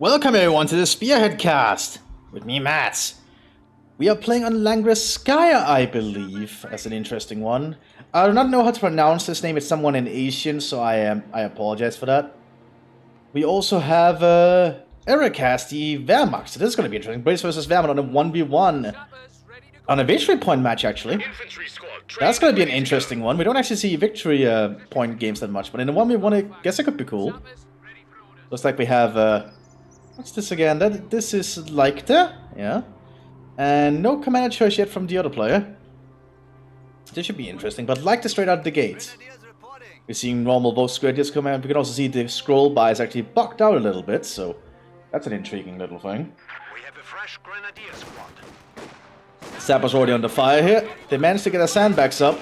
Welcome everyone to the Spearhead cast with me, Mthis. We are playing on Skya, I believe, as an interesting one. I do not know how to pronounce this name. It's someone in Asian, so I apologize for that. We also have Mattcasting Wehrmacht. So this is going to be interesting. British versus Wehrmacht on a 1v1 on a victory point match, actually. That's going to be an interesting one. We don't actually see victory point games that much, but in a 1v1, I guess it could be cool. Looks like we have what's this again? This is Leichte, yeah. And no commander choice yet from the other player. This should be interesting, but Leichte straight out the gate. We're seeing normal Vox Grenadiers come out. We can also see the scroll bar is actually bugged out a little bit, so that's an intriguing little thing. We have a fresh Grenadier squad. Zappa's already under fire here. They managed to get their sandbags up.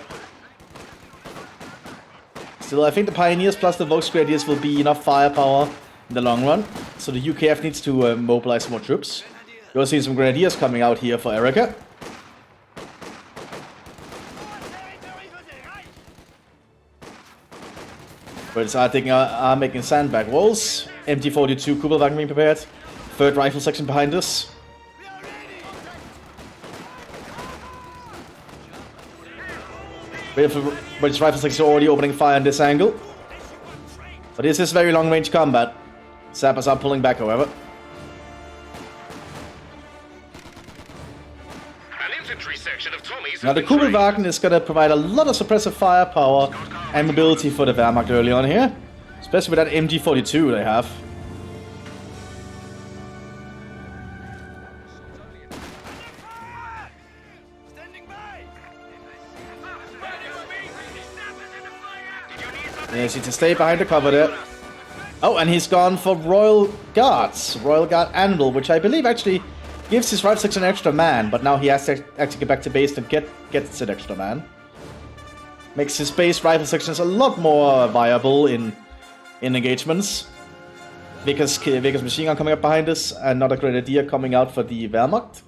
Still, I think the Pioneers plus the Vox Grenadiers will be enough firepower in the long run. So the UKF needs to mobilize more troops. You'll see some Grenadiers coming out here for Erica. Brits are making sandbag walls. MT-42 Kubelwagen being prepared. Third rifle section behind us. British rifle section already opening fire in this angle. But this is very long range combat. Sappers are pulling back, however. An infantry section of Tommies. Now the Kubelwagen is going to provide a lot of suppressive firepower and mobility for the Wehrmacht early on here. Especially with that MG-42 they have. Yes, he to stay behind the cover there. Oh, and he's gone for Royal Guards. Royal Guard Anvil, which I believe actually gives his rifle section an extra man, but now he has to actually get back to base to get an extra man. Makes his base rifle sections a lot more viable in engagements. Because machine gun coming up behind us, another Grenadier coming out for the Wehrmacht.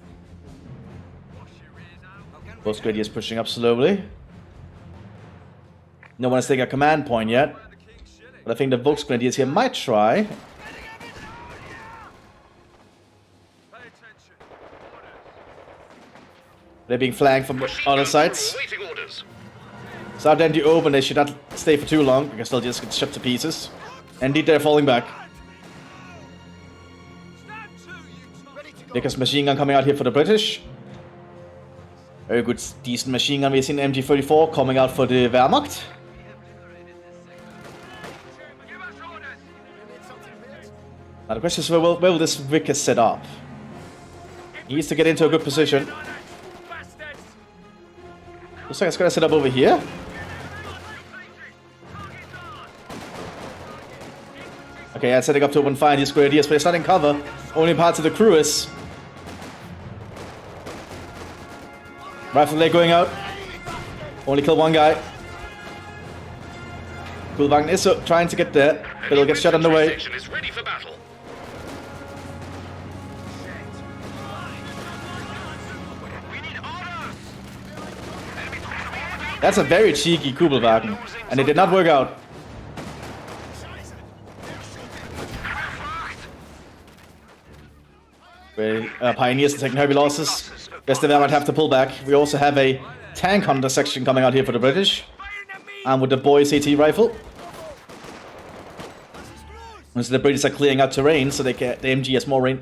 Both Grenadiers pushing up slowly. No one has taken a command point yet. But I think the Vox Grenadiers here might try. They're being flanked from other sides. So out there in the open, they should not stay for too long, because they'll just get shot to pieces. Indeed, they're falling back. Because machine gun coming out here for the British. Very good, decent machine gun. We've seen MG-34 coming out for the Wehrmacht. Now the question is, where will this Vickers set up? He needs to get into a good position. Looks like it's going to set up over here. Okay, yeah, setting up to open fire these Grenadiers, but it's not in cover. Only parts of the crew is. Rifle leg going out. Only kill one guy. Kubelwagen is trying to get there, but it'll get shot on the way. That's a very cheeky Kubelwagen, and it did not work out. Pioneers are taking heavy losses. Guess the Wehrmacht have to pull back. We also have a tank hunter section coming out here for the British. And with the Boys AT rifle. And so the British are clearing out terrain, so the MG has more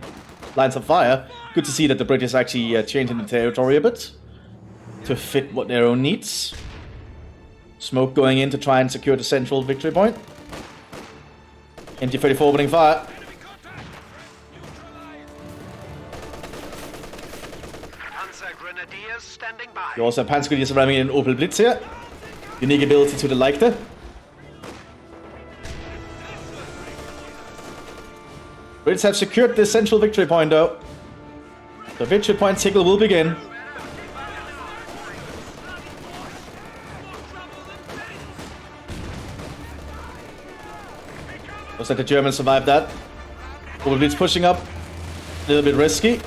lines of fire. Good to see that the British are actually changing the territory a bit. To fit what their own needs. Smoke going in to try and secure the central victory point. MG-34 opening fire. You also have Panzer Grenadiers arriving in Opel Blitz here. Unique ability to the Leichte. Brits have secured the central victory point though. The victory point tickle will begin. Looks like the Germans survived that. Opel Blitz pushing up. A little bit risky.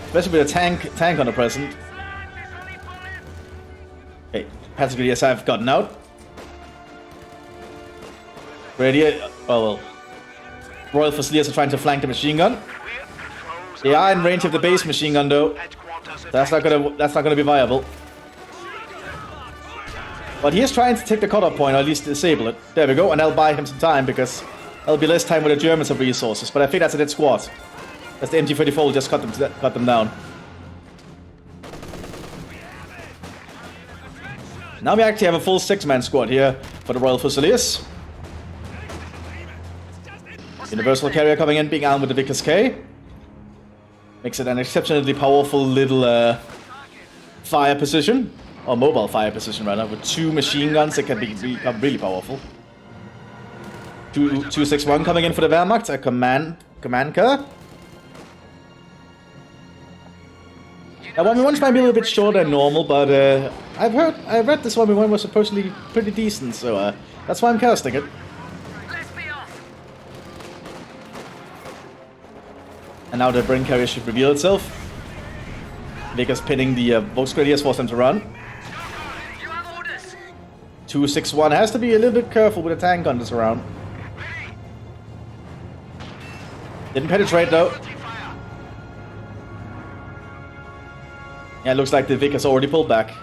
Especially with a tank on the present. Okay, Panzer Grenadiers have gotten out. Grenadier, oh well. Royal Fusiliers are trying to flank the machine gun. They are in range of the base machine gun though. That's not gonna be viable. But he is trying to take the cutoff point, or at least disable it. There we go, and I'll buy him some time because there'll be less time with the Germans of resources. But I think that's a dead squad. As the MT-34 will just cut them down. Now we actually have a full 6-man squad here for the Royal Fusiliers. Universal Carrier coming in, being armed with the Vickers K. Makes it an exceptionally powerful little fire position. Or mobile fire position rather, with 2 machine guns that can become really powerful. 261 coming in for the Wehrmacht, a command car. Now 1v1s might be a little bit shorter than normal, but I've read this 1v1 was supposedly pretty decent, so that's why I'm casting it. And now the Brain Carrier should reveal itself. Vega's pinning the Volksgrenadiers, force them to run. 261 has to be a little bit careful with the tank on this round. Didn't penetrate though. Yeah, it looks like the Vic has already pulled back.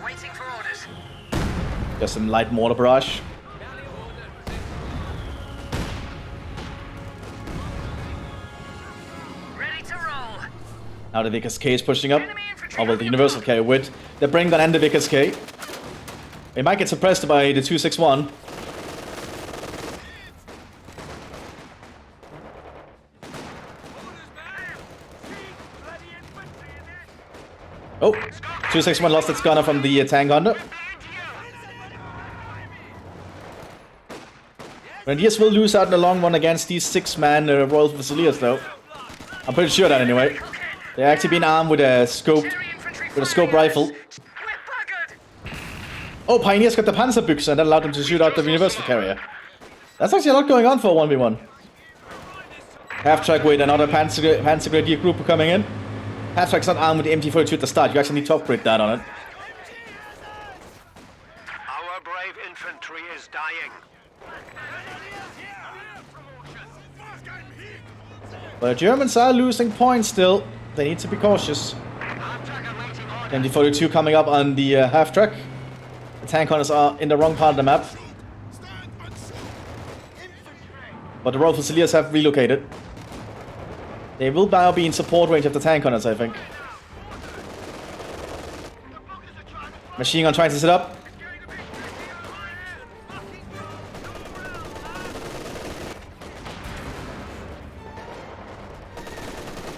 Waiting for orders. Just some light mortar barrage. Now the Vickers K is pushing up. Oh well, the Universal K with the Brain Gun and the Vickers K. They might get suppressed by the 261. Oh, 261 lost its gunner from the tank hunter. Grenadiers will lose out in the long run against these 6-man Royal Fusiliers though. I'm pretty sure that anyway. They're actually being armed with a scope rifle. Oh, Pioneers got the Panzerbüchse and that allowed them to shoot out the Universal Carrier. That's actually a lot going on for a 1v1. Half-track with another Panzer Grenadier group coming in. Half-track's not armed with the MT-42 at the start, you actually need to upgrade that on it. Our brave infantry is dying. But the Germans are losing points still. They need to be cautious. MT-42 coming up on the half-track. The tank hunters are in the wrong part of the map. But the Royal Fusiliers have relocated. They will now be in support range of the tank hunters, I think. Machine gun trying to set up.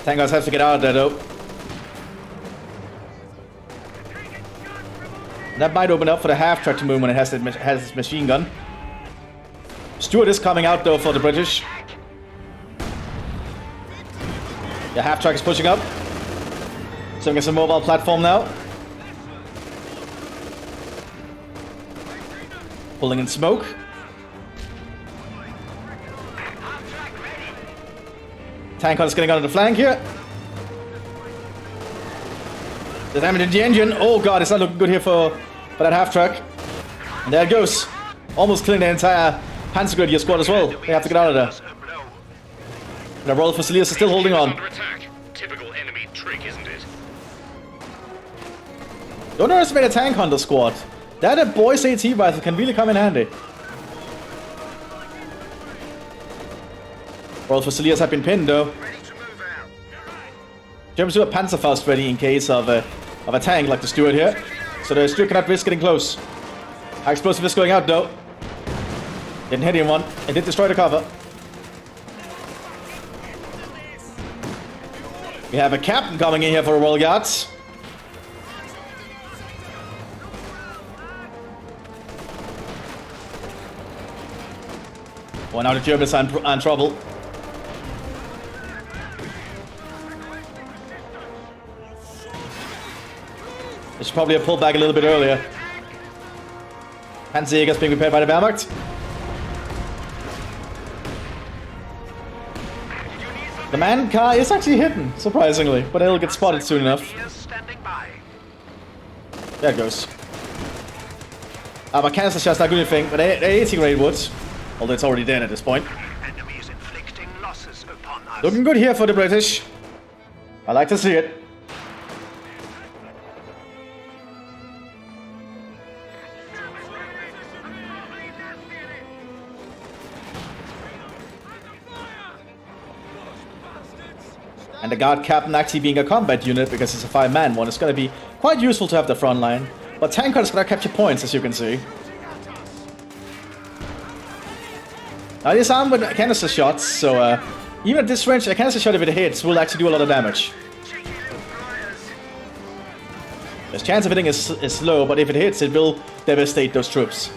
Tank guys have to get out of there though. That might open up for the half-track to move when it has its machine gun. Stuart is coming out though for the British. The half-track is pushing up. So it's a mobile platform now. Pulling in smoke. Tank hunter's getting onto the flank here. The damage in the engine. Oh god, it's not looking good here for that half-track. And there it goes. Almost killing the entire Panzergrenadier squad as well. They have to get out of there. The Royal Fusiliers are still holding on. Typical enemy trick, isn't it? Don't underestimate a tank hunter squad. That a boys AT rifle can really come in handy. Royal Fusiliers have been pinned though. Germans do a Panzerfaust ready in case of a tank like the Stuart here. So the Stuart cannot risk getting close. High explosive is going out though. Didn't hit anyone. It did destroy the cover. We have a captain coming in here for the Royal Guards. Well, now the Germans are in trouble. They should probably have pulled back a little bit earlier. Panzerjäger is being repaired by the Wehrmacht. The man car is actually hidden, surprisingly, but it'll get spotted soon enough. There it goes. But canister shot's not good anything, but the AT grenade would. Although it's already dead at this point. Enemy is inflicting losses upon us. Looking good here for the British. I like to see it. And the guard captain actually being a combat unit because it's a 5-man one. It's going to be quite useful to have the front line. But tank is going to capture points, as you can see. Now this armed with canister shots, so even at this range, a canister shot if it hits will actually do a lot of damage. The chance of hitting is low, but if it hits, it will devastate those troops.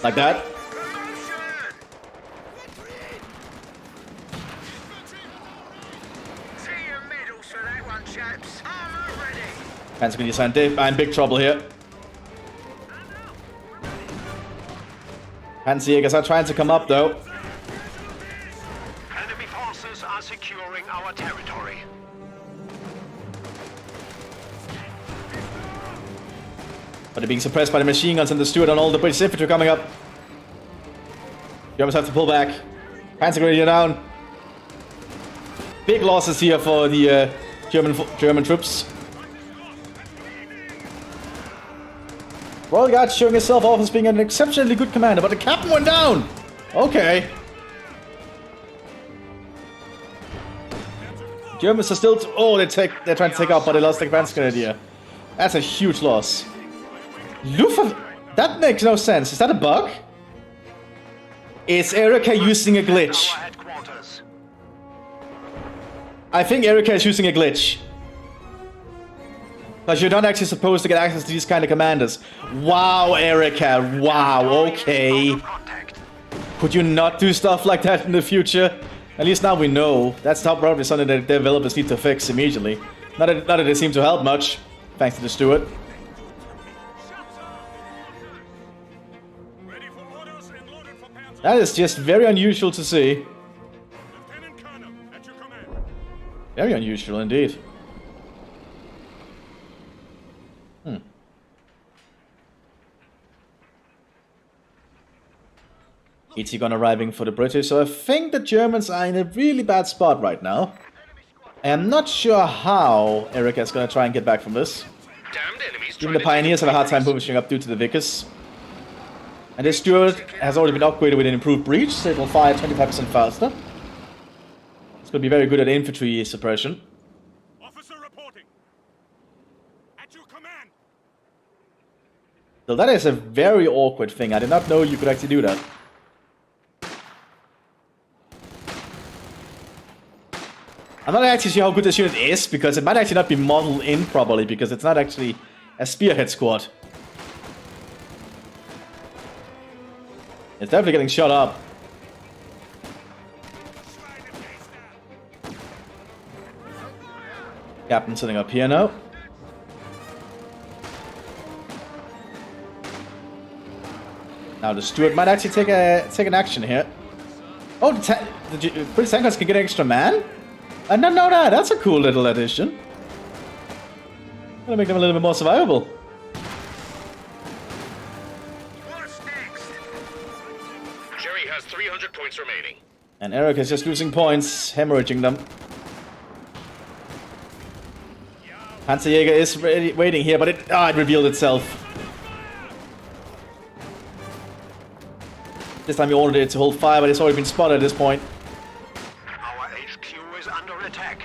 Like that. Panzer can use I'm in big trouble here. Panzerjägers are trying to come up though. Enemy forces are securing our territory. But they're being suppressed by the machine guns and the Stuart and all the British infantry coming up. Germans have to pull back. Panzer grenadier down. Big losses here for the German troops. Royal Guard showing himself off as being an exceptionally good commander, but the captain went down! Okay. Germans are still... Oh, they're trying to take out, but they lost the Panzer Grenadier. That's a huge loss. Luftwaffe... That makes no sense. Is that a bug? Is Erika using a glitch? I think Erika is using a glitch. Because you're not actually supposed to get access to these kind of commanders. Wow, Erika. Wow, okay. Could you not do stuff like that in the future? At least now we know. That's probably something that developers need to fix immediately. Not that it seems to help much, thanks to the Stuart. That is just very unusual to see. Very unusual indeed. AT gun arriving for the British, so I think the Germans are in a really bad spot right now. I am not sure how Erika is going to try and get back from this. Even the Pioneers have a hard time pushing up due to the Vickers. And this Stuart has already been upgraded with an improved breach, so it will fire 25% faster. It's going to be very good at infantry suppression. Officer reporting. At your command. So that is a very awkward thing. I did not know you could actually do that. I'm not actually sure how good this unit is, because it might actually not be modeled in properly, because it's not actually a spearhead squad. It's definitely getting shot up. Captain sitting up here now. Now the Stuart might actually take an action here. Oh, the British tankers can get an extra man? I didn't know that. That's a cool little addition. Gonna make them a little bit more survivable. What's next? Jerry has 300 points remaining. And Eric is just losing points, hemorrhaging them. Panzerjäger is waiting here, but it revealed itself. This time he ordered it to hold fire, but it's already been spotted at this point. Our HQ is under attack.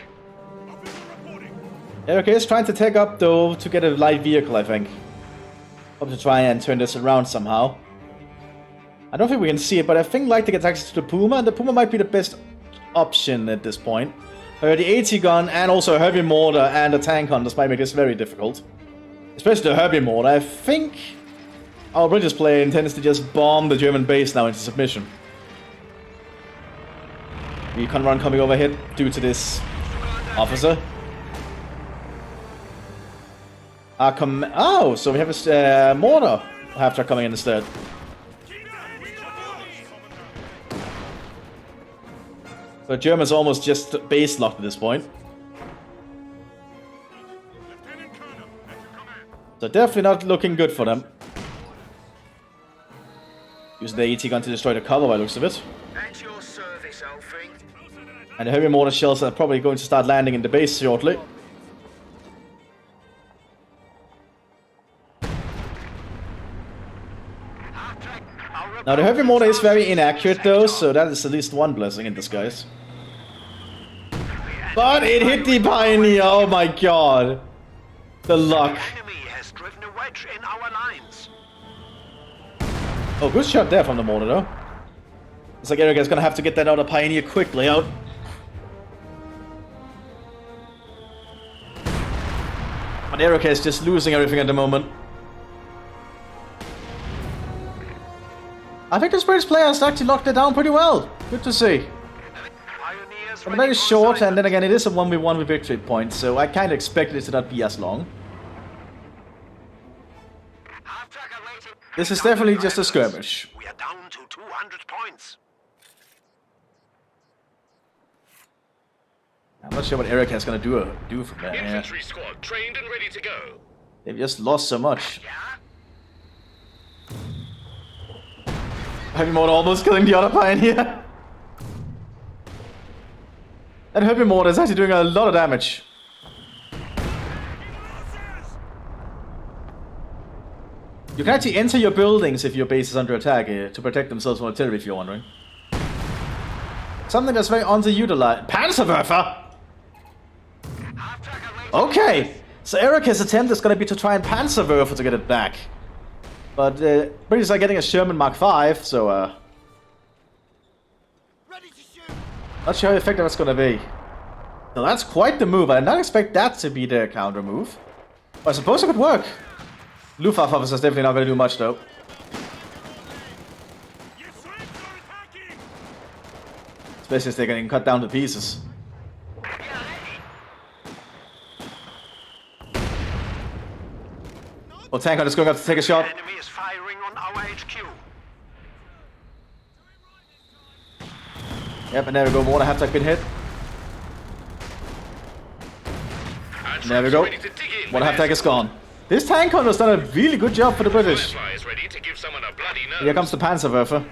Eric is trying to take up, though, to get a light vehicle, I think. Hope to try and turn this around somehow. I don't think we can see it, but I think Light gets access to the Puma, and the Puma might be the best option at this point. The AT gun and also a heavy mortar and a tank hunters might make this very difficult. Especially the heavy mortar. I think our British player intends to just bomb the German base now into submission. Recon run coming overhead due to this officer. Oh, so we have a mortar after coming in instead. The Germans almost just base locked at this point. So definitely not looking good for them. Use the AT gun to destroy the cover by the looks of it. At your service, Elfie. And the heavy mortar shells are probably going to start landing in the base shortly. Now the heavy mortar is very inaccurate though, so that is at least one blessing in disguise. But it hit the Pioneer, oh my god. The luck. The enemy has driven a wedge in our lines. Oh, good shot there from the mortar though. It's like Erica's gonna have to get that other Pioneer quickly out. But Erica is just losing everything at the moment. I think this British player has actually locked it down pretty well. Good to see. Pioneers But very short, and then again, it is a 1v1 with victory points, so I kind of expected it to not be as long. This is definitely just a skirmish. We are down to 200 points. I'm not sure what Erica is going to do from there. Infantry squad trained and ready to go. They've just lost so much. Heavy mortar almost killing the other Pioneer. That heavy mortar is actually doing a lot of damage. You can actually enter your buildings if your base is under attack to protect themselves from artillery, if you're wondering. Something that's very underutilized. Panzerwerfer! Okay! So Erica's attempt is going to be to try and Panzerwerfer to get it back. But British are getting a Sherman Mark 5, so not sure how effective that's going to be. So that's quite the move. I did not expect that to be their counter move. But I suppose it could work. Luftwaffe officers definitely not going to do much though. Especially as they're getting cut down to pieces. Oh, tank is going to have to take a shot. The enemy is firing on our HQ. Yep, and there we go. Water half-tech been hit. And there we go. Water half-tech is gone. This tank hunter has done a really good job for the British. Here comes the Panzerwerfer.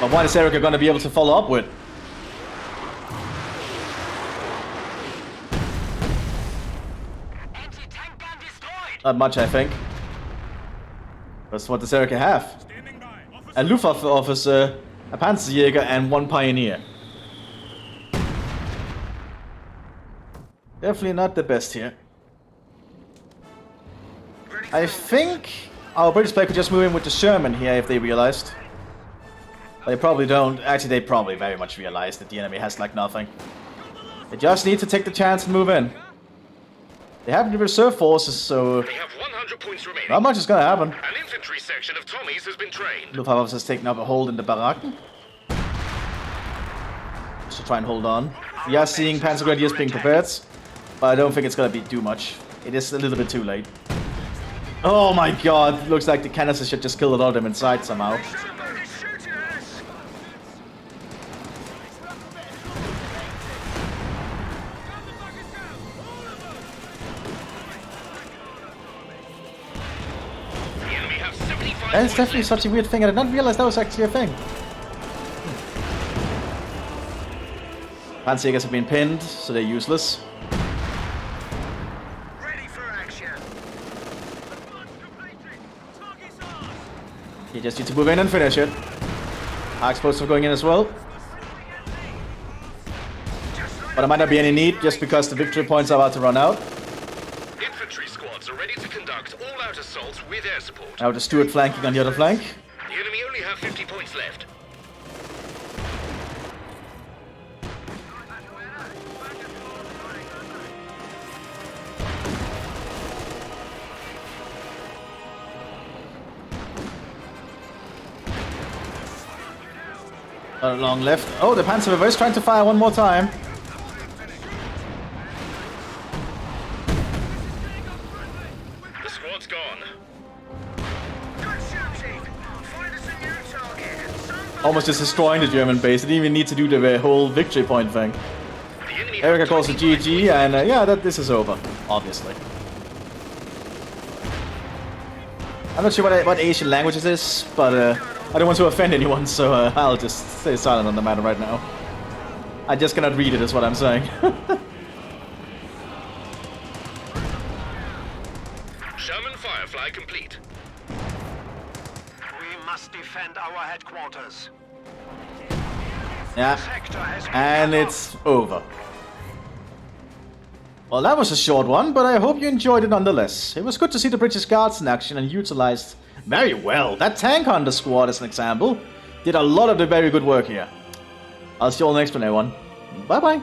But what is Erica going to be able to follow up with? Not much, I think. That's what does Erica have? A Luftwaffe officer, a Panzerjäger, and one Pioneer. Definitely not the best here. I think our British player could just move in with the Sherman here if they realized. But they probably don't. Actually, they probably very much realize that the enemy has like nothing. They just need to take the chance and move in. They have the reserve forces, so They have 100 points remaining. not much is gonna happen. An infantry section of Tommies has been trained. Luftwaffe has taken up a hold in the Baracken. Should try and hold on. We are seeing Panzer Grenadiers being prepared, but I don't think it's gonna be too much. It is a little bit too late. Oh my god, looks like the canister should just kill a lot of them inside somehow. That is definitely such a weird thing. I did not realize that was actually a thing. Panzerjägers have been pinned, so they're useless. Ready for action. You just need to move in and finish it. Arc explosive going in as well. But there might not be any need, just because the victory points are about to run out. Infantry squads are ready to conduct all-out assaults with air support. Now the Stuart flanking on the other flank. The enemy only have 50 points left. Not long left. Oh, the Panzerwerfer is trying to fire one more time. The squad's gone. Good shooting. Find us a new target. Almost just destroying the German base. They didn't even need to do the whole victory point thing. The enemy Erica have calls it 25 GG, and yeah, this is over, obviously. I'm not sure what Asian language it is, but I don't want to offend anyone, so I'll just stay silent on the matter right now. I just cannot read it, is what I'm saying. Sherman Firefly complete. We must defend our headquarters. Yeah, Sector has been and cut it's over. Well, that was a short one, but I hope you enjoyed it nonetheless. It was good to see the British Guards in action and utilized very well. That tank hunter squad, as an example, did a lot of the very good work here. I'll see you all next one, everyone. Bye-bye.